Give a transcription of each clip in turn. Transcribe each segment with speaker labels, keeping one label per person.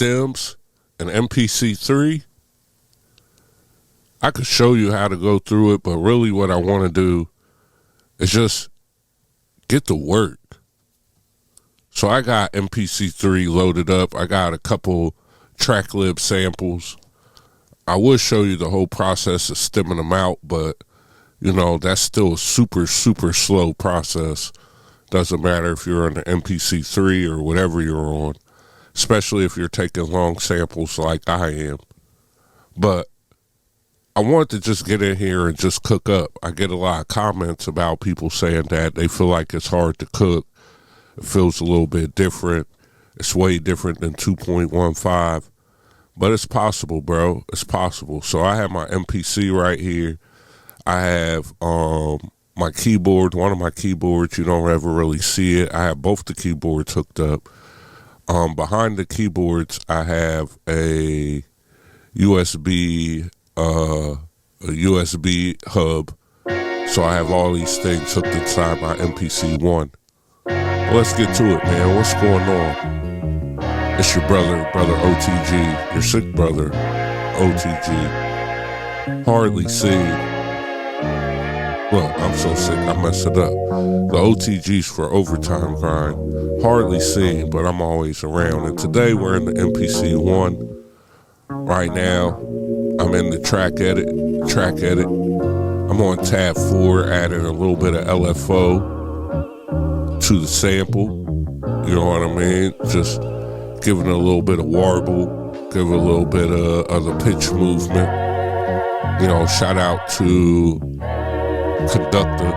Speaker 1: stems and MPC3, I could show you how to go through it, but really what I want to do is just get to work. So I got MPC3 loaded up. I got a couple track lib samples. I would show you the whole process of stemming them out, but you know, that's still a super, super slow process. Doesn't matter if you're on the MPC3 or whatever you're on, especially if you're taking long samples like I am. But I want to just get in here and just cook up. I get a lot of comments about people saying that they feel like it's hard to cook. It feels a little bit different. It's way different than 2.15. But it's possible, bro. It's possible. So I have my MPC right here. I have my keyboard, one of my keyboards. You don't ever really see it. I have both the keyboards hooked up. Behind the keyboards, I have a USB hub. So I have all these things hooked inside my MPC-1. Well, let's get to it, man. What's going on? It's your brother O.T.G. Your sick brother, O.T.G. Hardly seen. Look, I'm so sick, I messed it up. The O.T.G's for overtime grind. Hardly seen, but I'm always around. And today we're in the MPC-1. Right now, I'm in the track edit. I'm on tab 4, adding a little bit of LFO to the sample. You know what I mean? Just giving it a little bit of warble, give it a little bit of the pitch movement. You know, shout out to Conductor.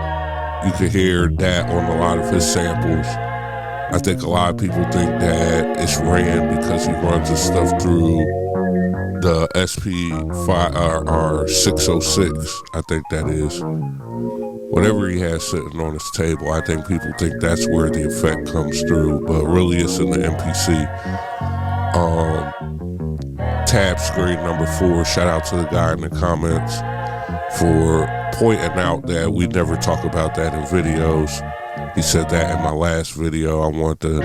Speaker 1: You can hear that on a lot of his samples. I think a lot of people think that it's ran because he runs his stuff through the SP606, I think that is. Whatever he has sitting on his table, I think people think that's where the effect comes through, but really it's in the MPC. Tab screen number 4, shout out to the guy in the comments for pointing out that we never talk about that in videos. He said that in my last video. I want to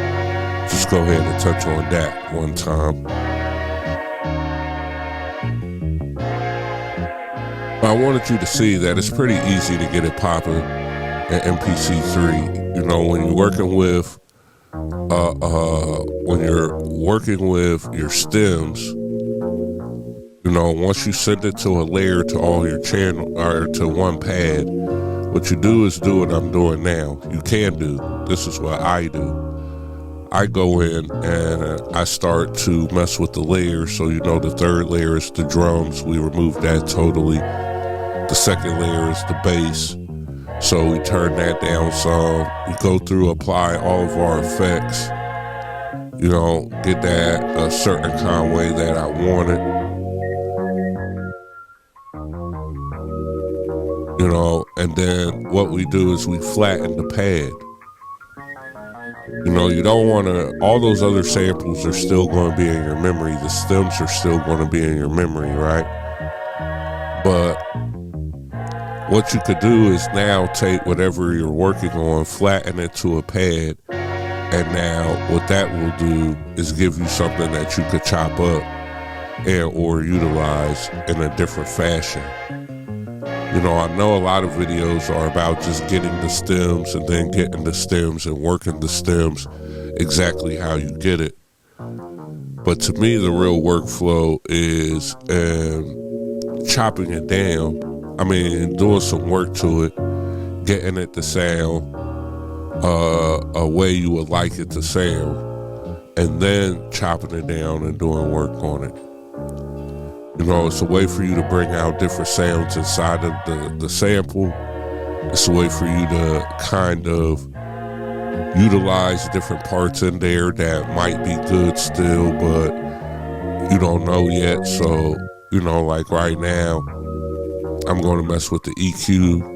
Speaker 1: just go ahead and touch on that one time. I wanted you to see that it's pretty easy to get it popping at MPC3. You know, when you're working with your stems, you know, once you send it to a layer to all your channel or to one pad, what you do is do what I'm doing now. You can do. This is what I do. I go in and I start to mess with the layers. So, you know, the third layer is the drums. We remove that totally. The second layer is the bass. So we turn that down some. We go through, apply all of our effects. You know, get that a certain kind of way that I want it. You know, and then what we do is we flatten the pad. You know, you don't want to, all those other samples are still going to be in your memory. The stems are still going to be in your memory, right? But what you could do is now take whatever you're working on, flatten it to a pad, and now what that will do is give you something that you could chop up and or utilize in a different fashion. You know, I know a lot of videos are about just getting the stems and then getting the stems and working the stems exactly how you get it. But to me, the real workflow is chopping it down. I mean, doing some work to it, getting it to sound a way you would like it to sound, and then chopping it down and doing work on it. You know, it's a way for you to bring out different sounds inside of the sample. It's a way for you to kind of utilize different parts in there that might be good still, but you don't know yet. So, you know, like right now, I'm going to mess with the EQ.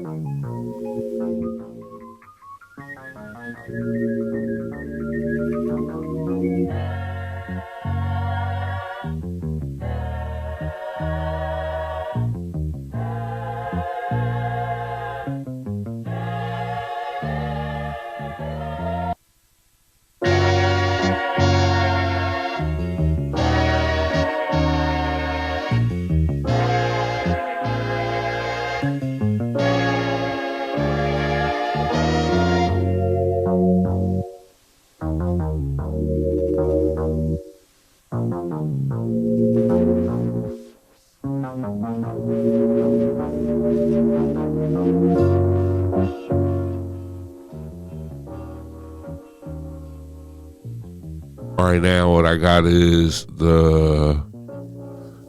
Speaker 1: Right now what I got is the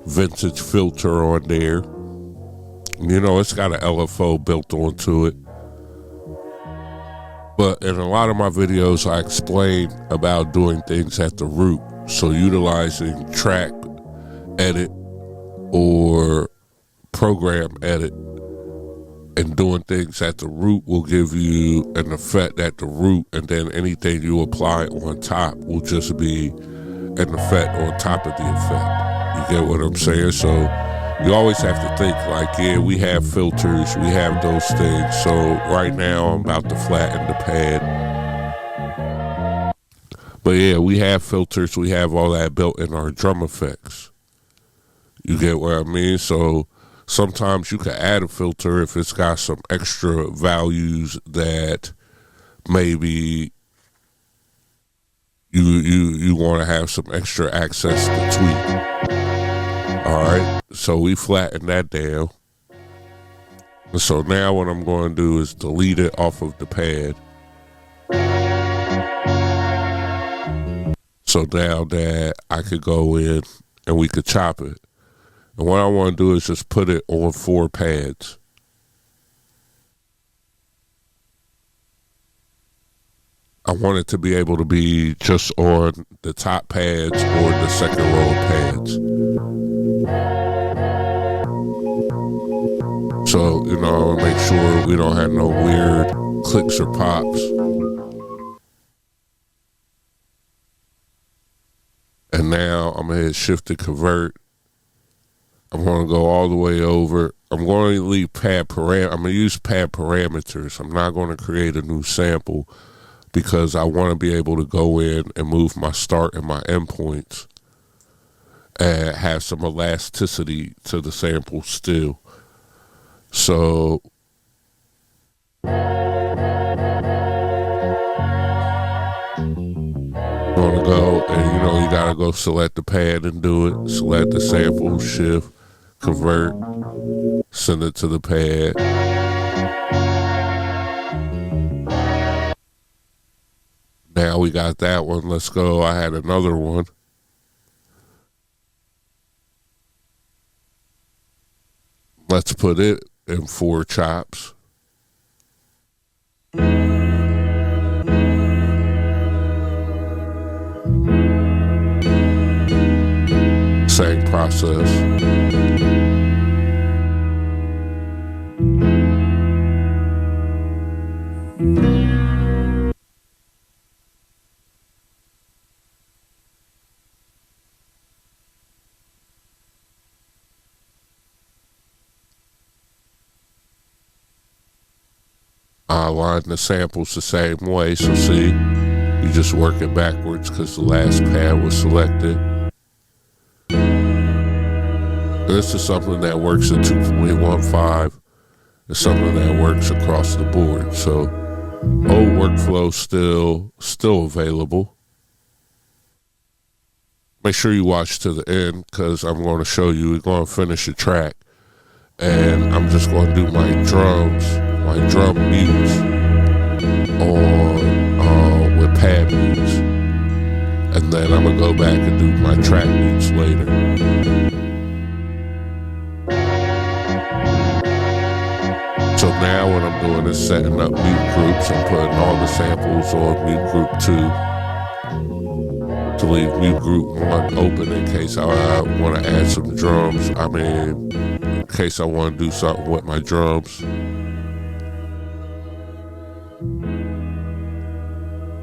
Speaker 1: vintage filter on there. You know, it's got an LFO built onto it. But in a lot of my videos, I explain about doing things at the root. So utilizing track edit or program edit and doing things at the root will give you an effect at the root, and then anything you apply on top will just be an effect on top of the effect. You get what I'm saying? So you always have to think like, yeah, we have filters, we have those things. So right now I'm about to flatten the pad. But yeah, we have filters, we have all that built in our drum effects. You get what I mean? So sometimes you can add a filter if it's got some extra values that maybe you want to have some extra access to tweak. All right, so we flatten that down. And so now what I'm going to do is delete it off of the pad. So now that I could go in and we could chop it. And what I want to do is just put it on 4 pads. I want it to be able to be just on the top pads or the second row of pads. So, you know, make sure we don't have no weird clicks or pops. And now I'm going to hit shift and convert. I'm going to go all the way over. I'm going to leave pad parameters. I'm going to use pad parameters. I'm not going to create a new sample because I want to be able to go in and move my start and my end points and have some elasticity to the sample still. So I'm going to go and, you know, you got to go select the pad and do it. Select the sample, shift, convert, send it to the pad. Now we got that one. Let's go. I had another one. Let's put it in 4 chops. Same process. I line the samples the same way, so see, you just work it backwards because the last pad was selected. This is something that works at 2.15. It's something that works across the board. So old workflow still available. Make sure you watch to the end because I'm going to show you. We're going to finish the track, and I'm just going to do my drums, my drum mutes on with pad mutes, and then I'm gonna go back and do my track mutes later. So now what I'm doing is setting up mute groups and putting all the samples on mute group 2 to leave mute group 1 open in case I want to add some drums. I mean, in case I want to do something with my drums.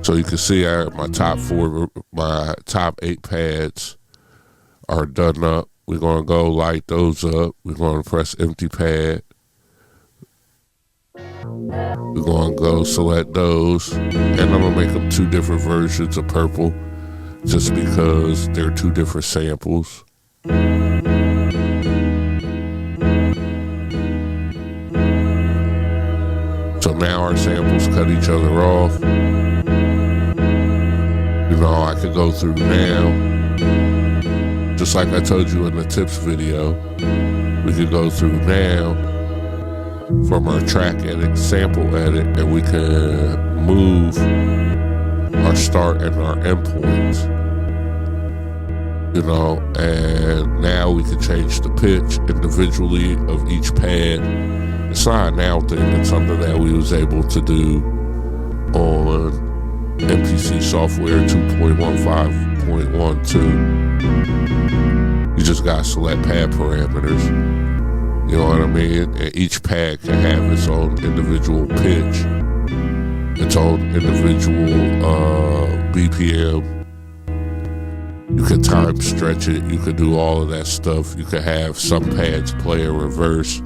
Speaker 1: So you can see my top 8 pads are done up. We're going to go light those up. We're going to press empty pad. We're going to go select those. And I'm going to make them 2 different versions of purple just because they're 2 different samples. So now our samples cut each other off. You know, I could go through now, just like I told you in the tips video, we could go through now from our track edit, sample edit, and we can move our start and our end points. you know, and now we can change the pitch individually of each pad. It's not a now thing, it's something that we was able to do on MPC software 2.15.12. You just gotta select pad parameters, you know what I mean? And each pad can have its own individual pitch, its own individual BPM. You could time stretch it, you could do all of that stuff. You could have some pads play in reverse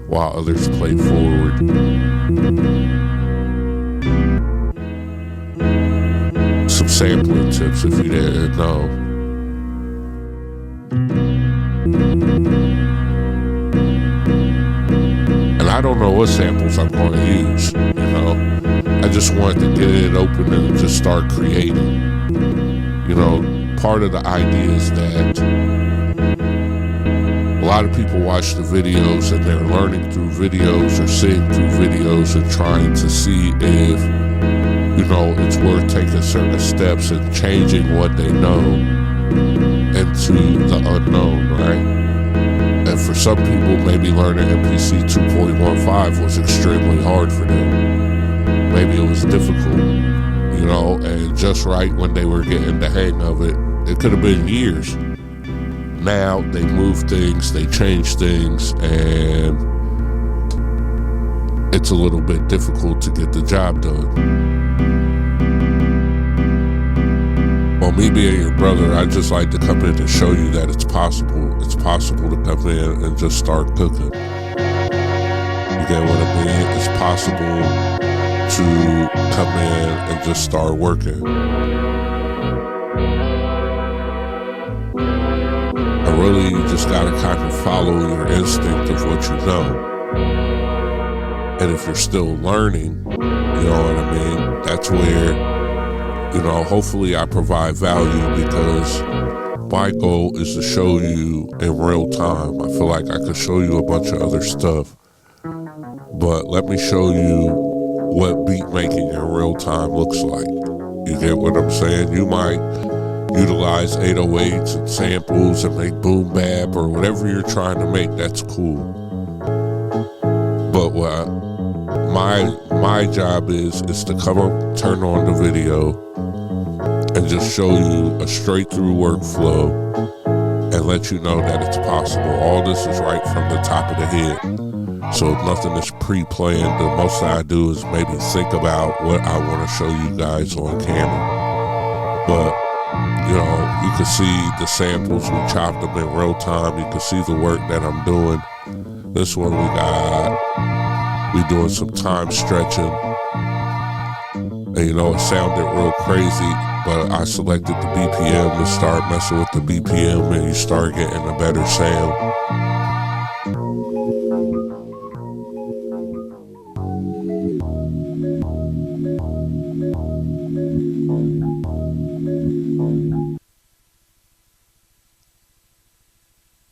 Speaker 1: while others play forward. Some sampling tips if you didn't know. And I don't know what samples I'm going to use, you know. I just wanted to get it open and just start creating. You know, part of the idea is that a lot of people watch the videos and they're learning through videos or seeing through videos and trying to see if, you know, it's worth taking certain steps and changing what they know into the unknown, right? And for some people, maybe learning MPC 2.15 was extremely hard for them. Maybe it was difficult, you know, and just right when they were getting the hang of it, it could have been years. Now they move things, they change things, and it's a little bit difficult to get the job done. Well, me being your brother, I just like to come in and show you that it's possible. It's possible to come in and just start cooking. You get what I mean? It's possible to come in and just start working. Really, you just gotta kind of follow your instinct of what you know. And if you're still learning, you know what I mean? That's where, you know, hopefully I provide value, because my goal is to show you in real time. I feel like I could show you a bunch of other stuff, but let me show you what beat making in real time looks like. You get what I'm saying? You might utilize 808s and samples and make boom bap or whatever you're trying to make. That's cool. But what my job is to come up, turn on the video, and just show you a straight through workflow and let you know that it's possible. All this is right from the top of the head. So nothing is pre-planned. The most I do is maybe think about what I want to show you guys on camera. But you know, you can see the samples, we chopped them in real time. You can see the work that I'm doing. This one we doing some time stretching. And you know, it sounded real crazy, but I selected the BPM to start messing with the BPM, and you start getting a better sound.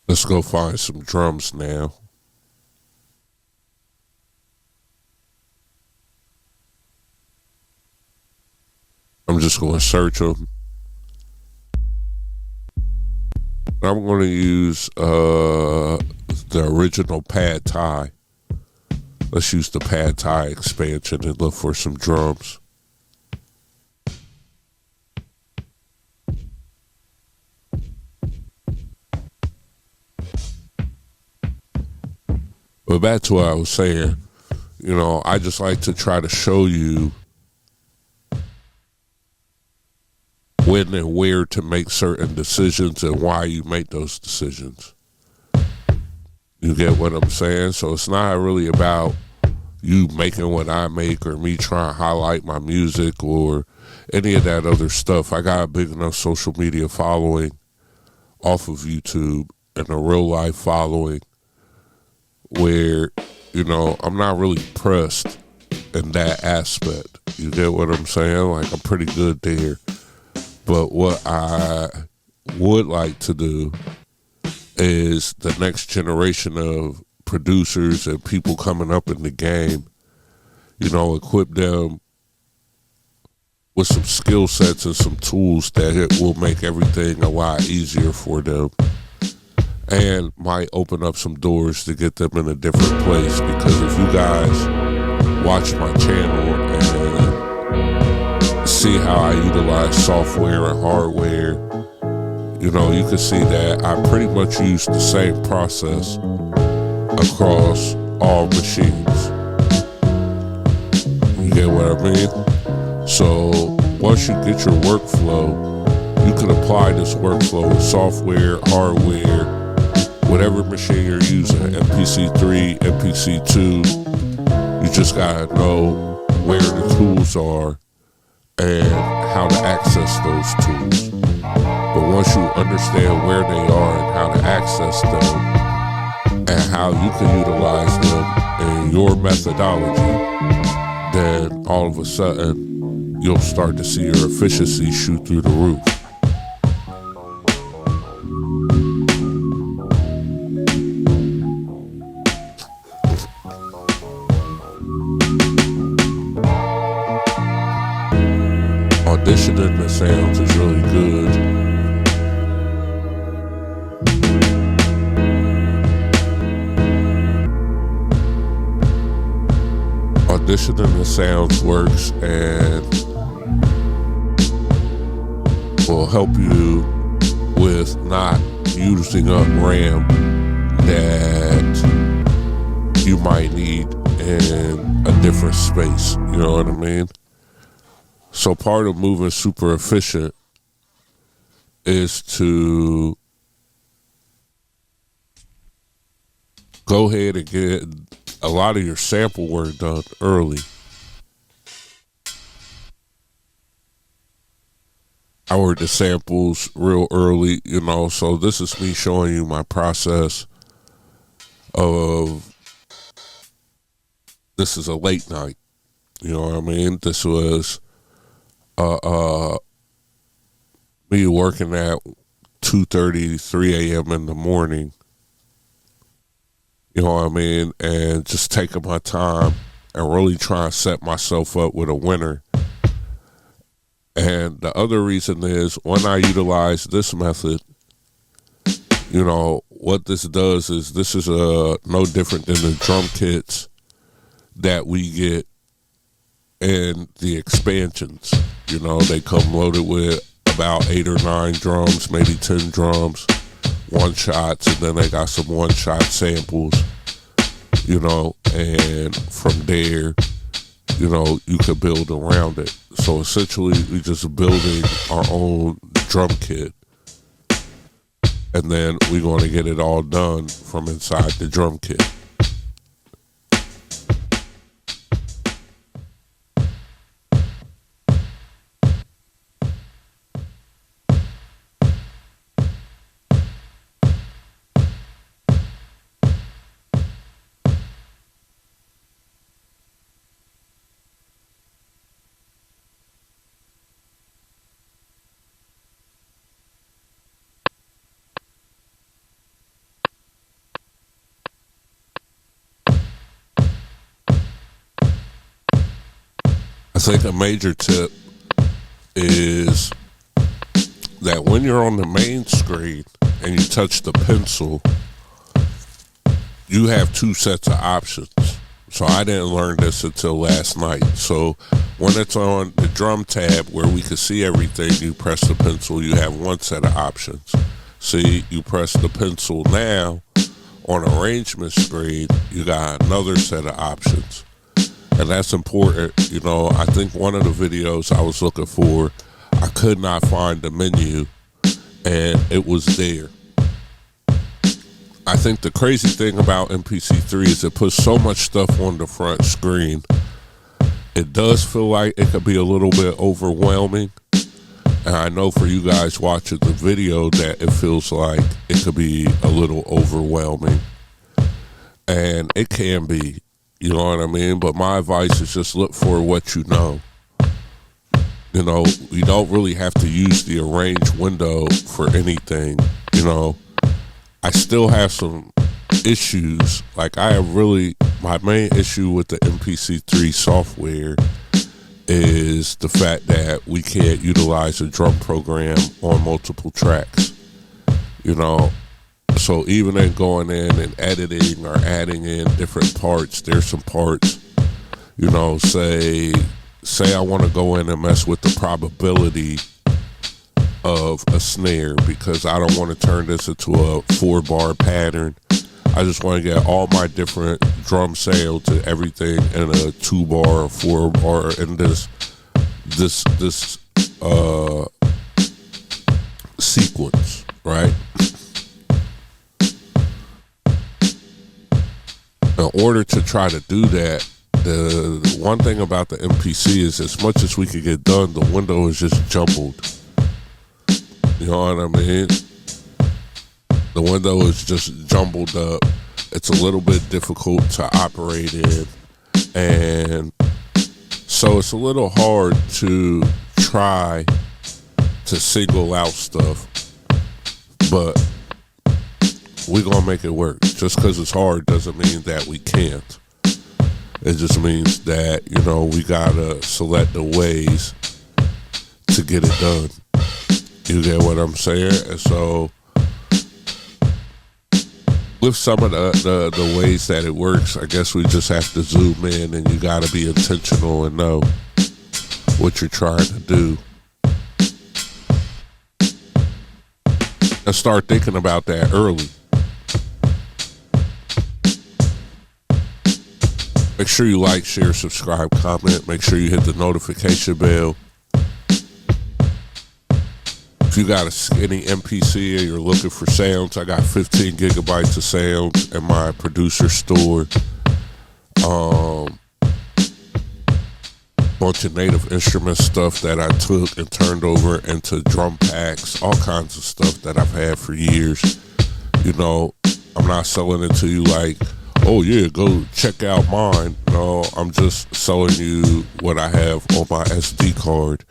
Speaker 1: Let's go find some drums now. I'm just going to search them. I'm going to use the original Pad Thai. Let's use the Pad Thai expansion and look for some drums. But back to what I was saying, you know, I just like to try to show you when and where to make certain decisions and why you make those decisions. You get what I'm saying? So it's not really about you making what I make or me trying to highlight my music or any of that other stuff. I got a big enough social media following off of YouTube and a real life following where, you know, I'm not really pressed in that aspect. You get what I'm saying? Like, I'm pretty good there. But what I would like to do is the next generation of producers and people coming up in the game, you know, equip them with some skill sets and some tools that it will make everything a lot easier for them, and might open up some doors to get them in a different place. Because if you guys watch my channel and see how I utilize software and hardware, you know, you can see that I pretty much use the same process across all machines. You get what I mean? So once you get your workflow, you can apply this workflow with software, hardware, whatever machine you're using, MPC3, MPC2. You just gotta know where the tools are and how to access those tools. But once you understand where they are and how to access them and how you can utilize them in your methodology, then all of a sudden you'll start to see your efficiency shoot through the roof. Auditioning the sounds is really good. Auditioning the sounds works and will help you with not using up RAM that you might need in a different space. You know what I mean? So part of moving super efficient is to go ahead and get a lot of your sample work done early. I work the samples real early, you know, so this is me showing you my process of, this is a late night, you know what I mean? This was me working at 2:30, 3 a.m. in the morning, you know what I mean? And just taking my time and really trying to set myself up with a winner. And the other reason is when I utilize this method, you know, what this does is this is no different than the drum kits that we get in the expansions. You know, they come loaded with about 8 or 9 drums, maybe 10 drums, one shots, and then they got some one shot samples, you know, and from there, you know, you could build around it. So essentially we just building our own drum kit, and then we're going to get it all done from inside the drum kit. I think a major tip is that when you're on the main screen and you touch the pencil, you have 2 sets of options. So I didn't learn this until last night. So when it's on the drum tab where we can see everything, you press the pencil, you have 1 set of options. See, you press the pencil now, on arrangement screen, you got another set of options. And that's important. You know, I think one of the videos I was looking for, I could not find the menu, and it was there. I think the crazy thing about MPC3 is it puts so much stuff on the front screen. It does feel like it could be a little bit overwhelming. And I know for you guys watching the video that it feels like it could be a little overwhelming. And it can be. You know what I mean? But my advice is just look for what you know. You know, you don't really have to use the arrange window for anything. You know, I still have some issues. Like I have really, my main issue with the MPC3 software is the fact that we can't utilize a drum program on multiple tracks. You know, so even in going in and editing or adding in different parts, there's some parts, you know, say I want to go in and mess with the probability of a snare, because I don't want to turn this into a 4-bar pattern. I just want to get all my different drum sounds and everything in a 2-bar or 4-bar in this sequence, right? In order to try to do that, the one thing about the MPC is, as much as we could get done, the window is just jumbled. You know what I mean? The window is just jumbled up. It's a little bit difficult to operate in. And so it's a little hard to try to single out stuff. But we're going to make it work. Just because it's hard doesn't mean that we can't. It just means that, you know, we got to select the ways to get it done. You get what I'm saying? And so with some of the ways that it works, I guess we just have to zoom in, and you got to be intentional and know what you're trying to do. And start thinking about that early. Make sure you like, share, subscribe, comment. Make sure you hit the notification bell. If you got a skinny MPC and you're looking for sounds, I got 15 gigabytes of sounds in my producer store. Bunch of Native Instruments stuff that I took and turned over into drum packs, all kinds of stuff that I've had for years. You know, I'm not selling it to you like, oh yeah, go check out mine. No, I'm just selling you what I have on my SD card.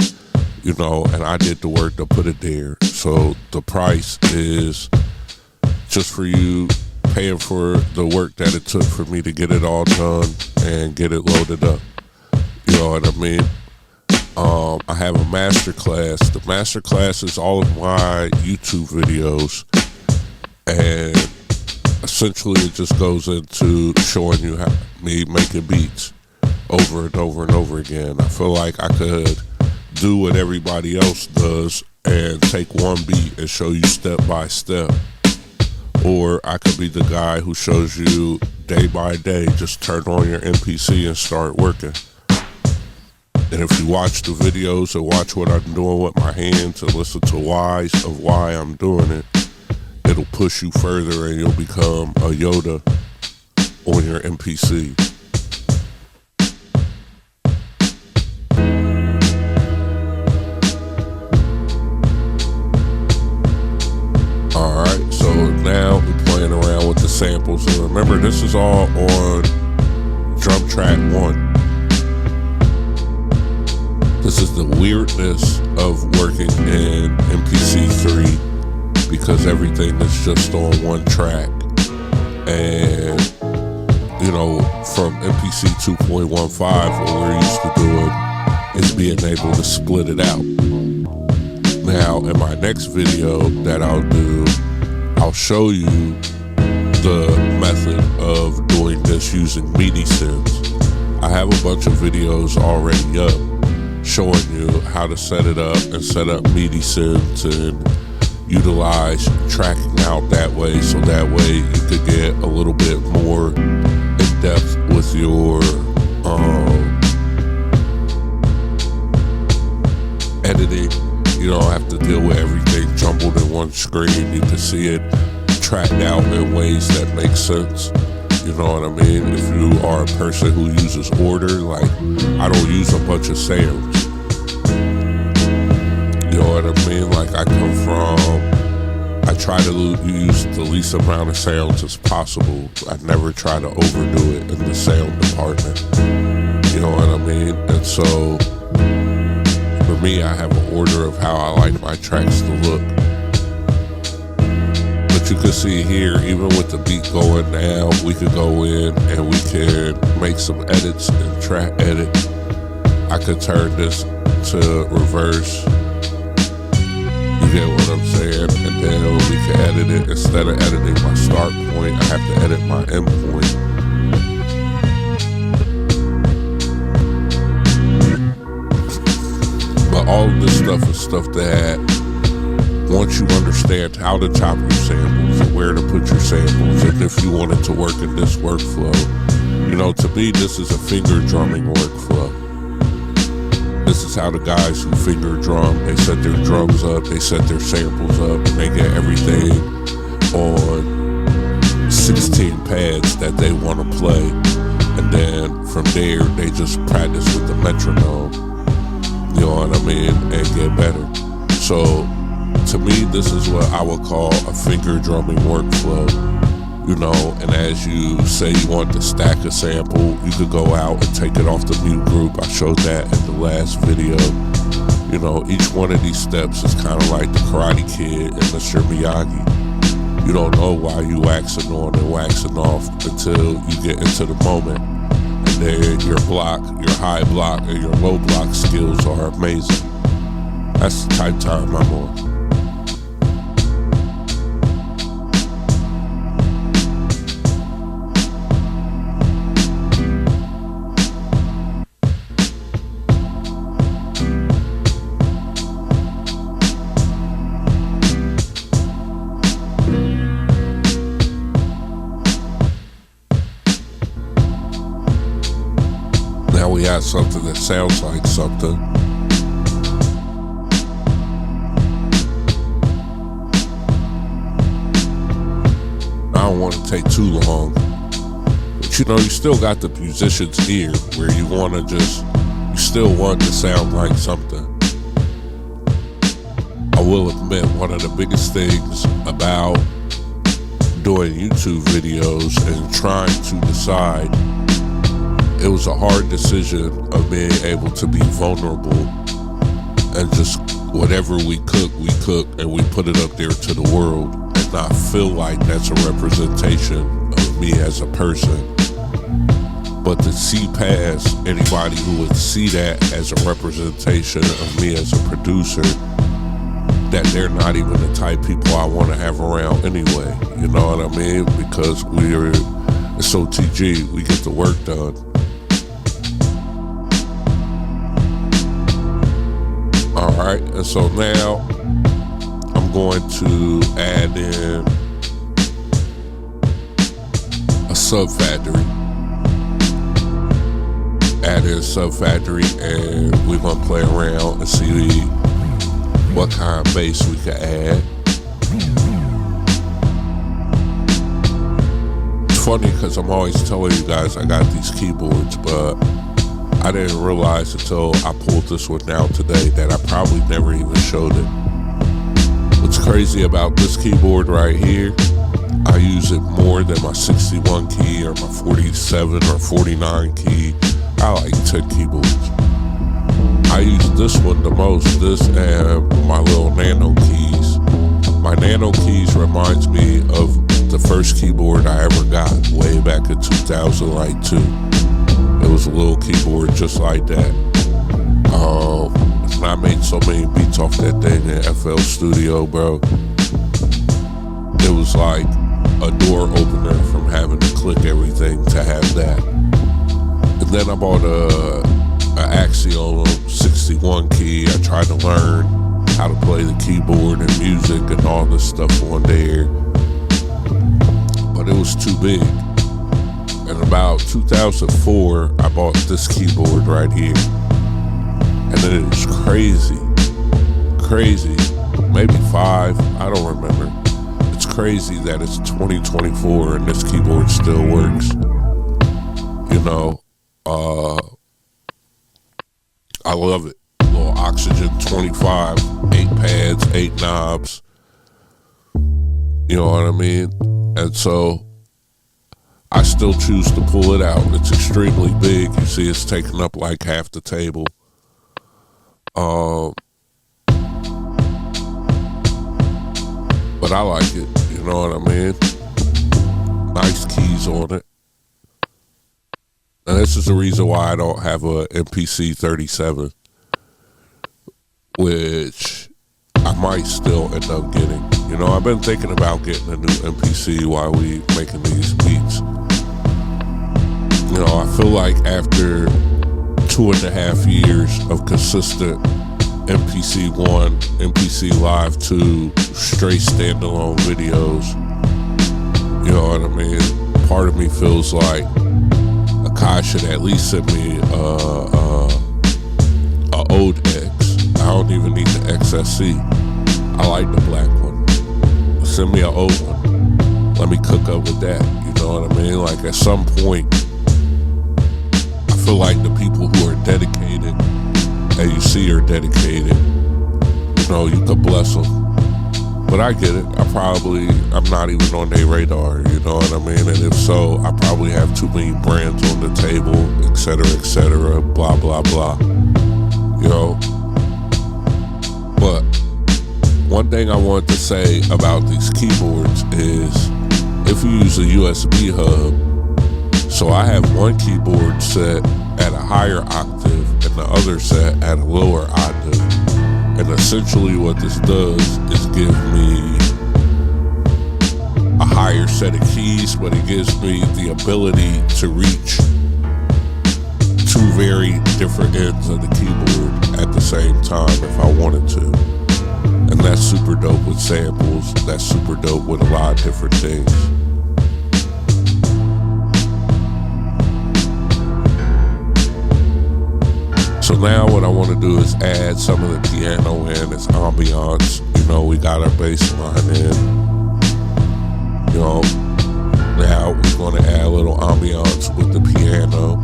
Speaker 1: You know, and I did the work to put it there. So the price is just for you paying for the work that it took for me to get it all done and get it loaded up. You know what I mean? I have a masterclass. The masterclass is all of my YouTube videos, and essentially it just goes into showing you how me making beats over and over and over again. I feel like I could do what everybody else does and take one beat and show you step by step, or I could be the guy who shows you day by day. Just turn on your MPC and start working. And if you watch the videos and watch what I'm doing with my hands and listen to whys of why I'm doing it, it'll push you further and you'll become a Yoda on your MPC. Alright, so now we're playing around with the samples. And remember, this is all on drum track 1. This is the weirdness of working in MPC 3, because everything is just on one track. And, you know, from MPC 2.15, what we're used to doing is being able to split it out. Now, in my next video that I'll do, I'll show you the method of doing this using MIDI synths. I have a bunch of videos already up showing you how to set it up and set up MIDI synths and utilize tracking out that way, so that way you could get a little bit more in depth with your editing. You don't have to deal with everything jumbled in one screen. You can see it tracked out in ways that make sense. You know what I mean? If you are a person who uses order, like I don't use a bunch of sounds. You know what I mean? Like I try to use the least amount of sounds as possible. I never try to overdo it in the sound department. You know what I mean? And so for me, I have an order of how I like my tracks to look. But you can see here, even with the beat going now, we could go in and we can make some edits and track edit. I could turn this to reverse. You get what I'm saying? And then we can edit it. Instead of editing my start point, I have to edit my end point. But all of this stuff is stuff that once you understand how to chop your samples and where to put your samples, and if you want it to work in this workflow, you know, to me, this is a finger drumming workflow. This is how the guys who finger drum, they set their drums up, they set their samples up, and they get everything on 16 pads that they want to play. And then from there, they just practice with the metronome, you know what I mean, and get better. So to me, this is what I would call a finger drumming workflow. You know, and as you say you want to stack a sample, you could go out and take it off the mute group. I showed that in the last video. You know, each one of these steps is kind of like the Karate Kid and Mr. Miyagi. You don't know why you waxing on and waxing off until you get into the moment. And then your block, your high block, and your low block skills are amazing. That's the type of time I'm on. Now we have something that sounds like something. I don't want to take too long, but you know, you still got the musician's ear where you want to just, you still want to sound like something. I will admit, one of the biggest things about doing YouTube videos and trying to decide, it was a hard decision of being able to be vulnerable and just whatever we cook, and we put it up there to the world and not feel like that's a representation of me as a person. But to see past anybody who would see that as a representation of me as a producer, that they're not even the type people I want to have around anyway. You know what I mean? Because it's O.T.G, we get the work done. Alright, and so now I'm going to add in a sub-factory. Add in sub-factory, and we're going to play around and see what kind of bass we can add. It's funny because I'm always telling you guys I got these keyboards, but I didn't realize until I pulled this one out today that I probably never even showed it. What's crazy about this keyboard right here, I use it more than my 61 key or my 47 or 49 key. I like 10 keyboards. I use this one the most, this and my little nano keys. My nano keys reminds me of the first keyboard I ever got way back in 2002. It was a little keyboard just like that. And I made so many beats off that thing in FL Studio, bro. It was like a door opener from having to click everything to have that. And then I bought an Axiom 61 key. I tried to learn how to play the keyboard and music and all this stuff on there, but it was too big. In about 2004, I bought this keyboard right here, and it is crazy, maybe 5, I don't remember. It's crazy that it's 2024 and this keyboard still works. You know, I love it. Little Oxygen 25, 8 pads, 8 knobs. You know what I mean? And so I still choose to pull it out. It's extremely big. You see it's taking up like half the table. But I like it. You know what I mean? Nice keys on it. And this is the reason why I don't have a MPC 37, which I might still end up getting. You know, I've been thinking about getting a new MPC while we making these beats. You know, I feel like after 2.5 years of consistent MPC 1, MPC Live 2, straight standalone videos, you know what I mean? Part of me feels like Akai should at least send me a old X. I don't even need the XSC. I like the black one. Send me an old one. Let me cook up with that. You know what I mean? Like at some point, I feel like the people who are dedicated, and you see are dedicated, you know, you could bless them. But I get it. I'm not even on their radar, you know what I mean? And if so, I probably have too many brands on the table, etc., blah, blah, blah. You know? But one thing I wanted to say about these keyboards is if you use a USB hub, so I have one keyboard set at a higher octave and the other set at a lower octave. And essentially what this does is give me a higher set of keys, but it gives me the ability to reach two very different ends of the keyboard at the same time if I wanted to. And that's super dope with samples. That's super dope with a lot of different things. So now what I want to do is add some of the piano in, its ambiance. You know, we got our bass line in. You know, now we're going to add a little ambiance with the piano.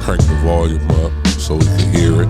Speaker 1: Crank the volume up so we can hear it.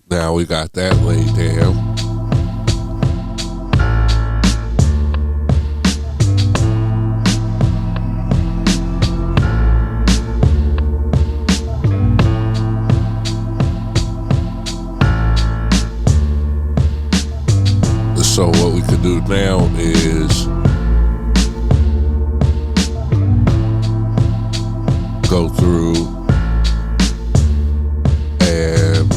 Speaker 1: Now we got that laid down. So what we could do now is go through and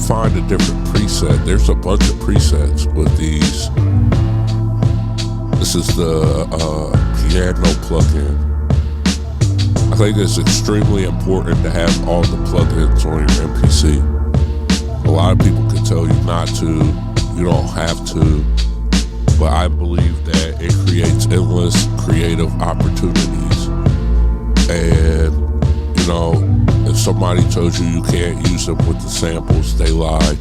Speaker 1: find a different preset. There's a bunch of presets with these. This is the piano plugin. I think it's extremely important to have all the plugins on your MPC. A lot of people can tell you not to. You don't have to. But I believe that it creates endless creative opportunities. And, you know, if somebody tells you you can't use them with the samples, they lied.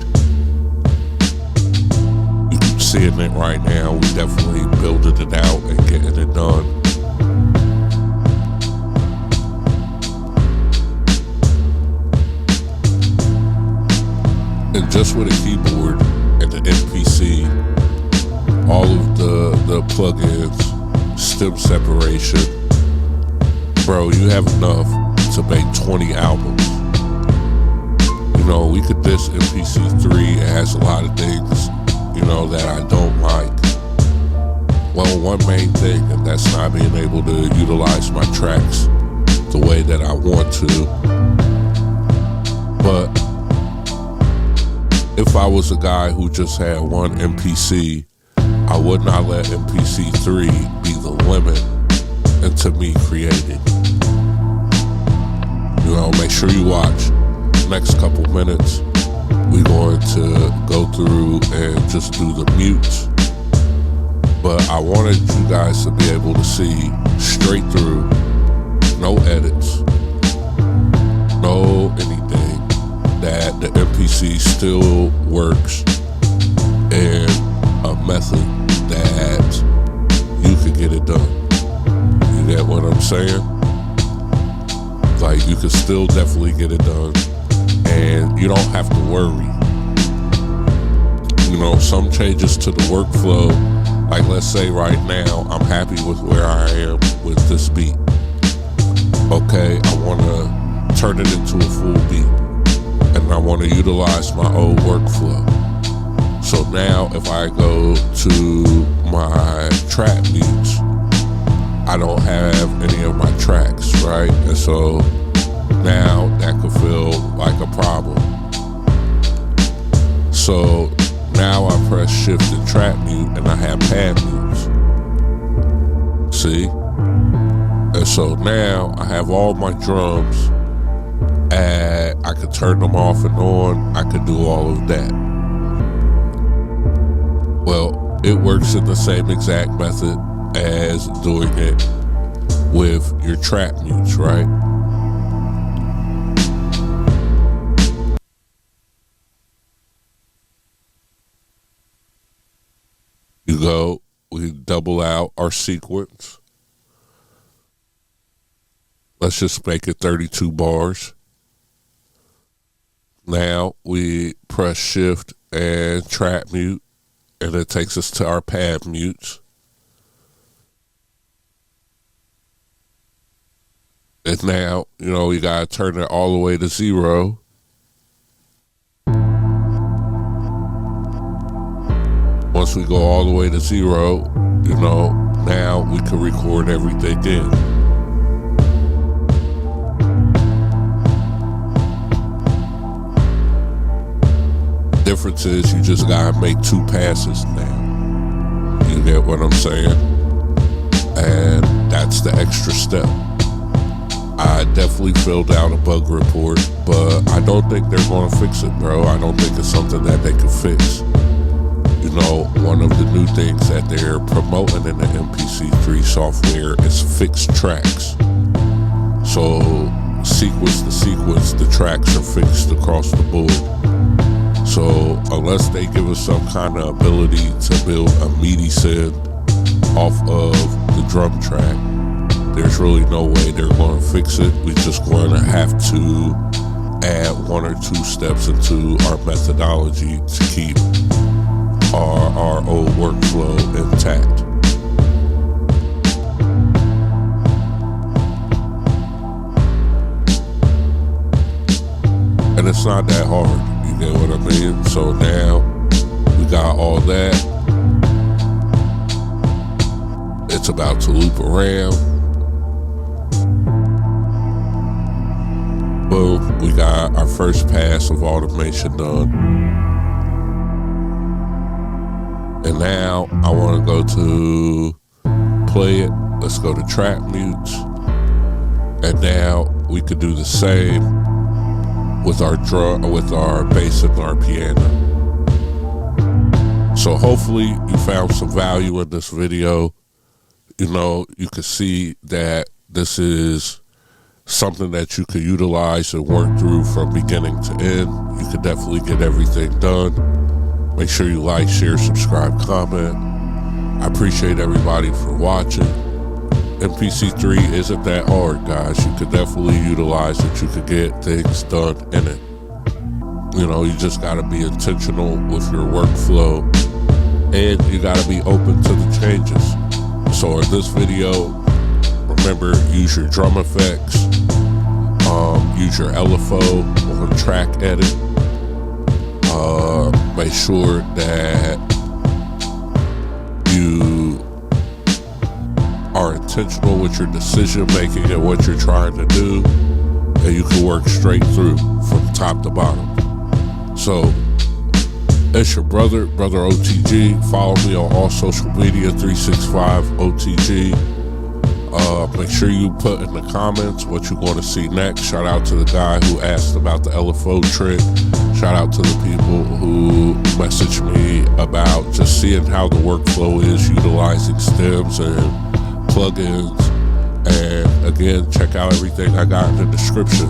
Speaker 1: You're seeing it right now. We definitely building it out and getting it done. And just with a keyboard and the MPC, all of the plugins, stem separation, bro, you have enough to make 20 albums. You know, we could diss MPC3. It has a lot of things, you know, that I don't like. Well, one main thing, and that's not being able to utilize my tracks the way that I want to. But if I was a guy who just had one MPC, I would not let MPC3 be the limit into me creating. You know, make sure you watch. Next couple minutes, we're going to go through and just do the mutes. but I wanted you guys to be able to see straight through, no edits, no anything, that the MPC still works in a method that you can get it done. You get what I'm saying? Like, you can still definitely get it done, and you don't have to worry. You know, some changes to the workflow, like let's say right now, I'm happy with where I am with this beat. Okay, I want to turn it into a full beat, and I want to utilize my old workflow. So now if I go to my track mutes, I don't have any of my tracks, right? And so now that could feel like a problem. So now I press shift and track mute, and I have pad mutes. See? And so now I have all my drums, and I could turn them off and on. I could do all of that. Well, it works in the same exact method as doing it with your track mutes, right? You go, we double out our sequence. Let's just make it 32 bars. Now we press shift and track mute, and it takes us to our pad mutes. And now, you know, you gotta turn it all the way to 0. Once we go all the way to 0, you know, now we can record everything in. Difference is you just gotta make 2 passes now. You get what I'm saying? And that's the extra step. I definitely filled out a bug report, but I don't think they're gonna fix it, bro. I don't think it's something that they can fix. You know, one of the new things that they're promoting in the MPC3 software is fixed tracks. So sequence to sequence, the tracks are fixed across the board. So unless they give us some kind of ability to build a MIDI send off of the drum track, there's really no way they're going to fix it. We're just going to have to add 1 or 2 steps into our methodology to keep our old workflow intact. And it's not that hard, you get what I mean? So now we got all that. It's about to loop around. Boom, we got our first pass of automation done. And now I want to go to play it. Let's go to track mutes. And now we could do the same with our drum, with our bass and our piano. So hopefully you found some value in this video. You know, you can see that this is something that you could utilize and work through from beginning to end. You could definitely get everything done. Make sure you like, share, subscribe, comment. I appreciate everybody for watching. MPC3 isn't that hard, guys. You could definitely utilize it. You could get things done in it. You know, you just got to be intentional with your workflow, and you got to be open to the changes. So in this video, remember, use your drum effects, use your LFO on track edit. Make sure that you are intentional with your decision making and what you're trying to do, and you can work straight through from top to bottom. So it's your brother O.T.G. Follow me on all social media, 365 O.T.G. Make sure you put in the comments what you want to see next. Shout out to the guy who asked about the LFO trick. Shout out to the people who message me about just seeing how the workflow is utilizing stems and plugins. And again, check out everything I got in the description.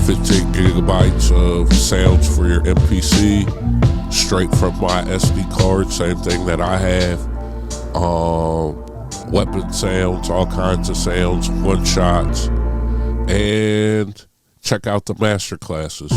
Speaker 1: 15 gigabytes of sounds for your MPC, straight from my SD card, same thing that I have. Weapon sounds, all kinds of sounds, one shots, and check out the master classes.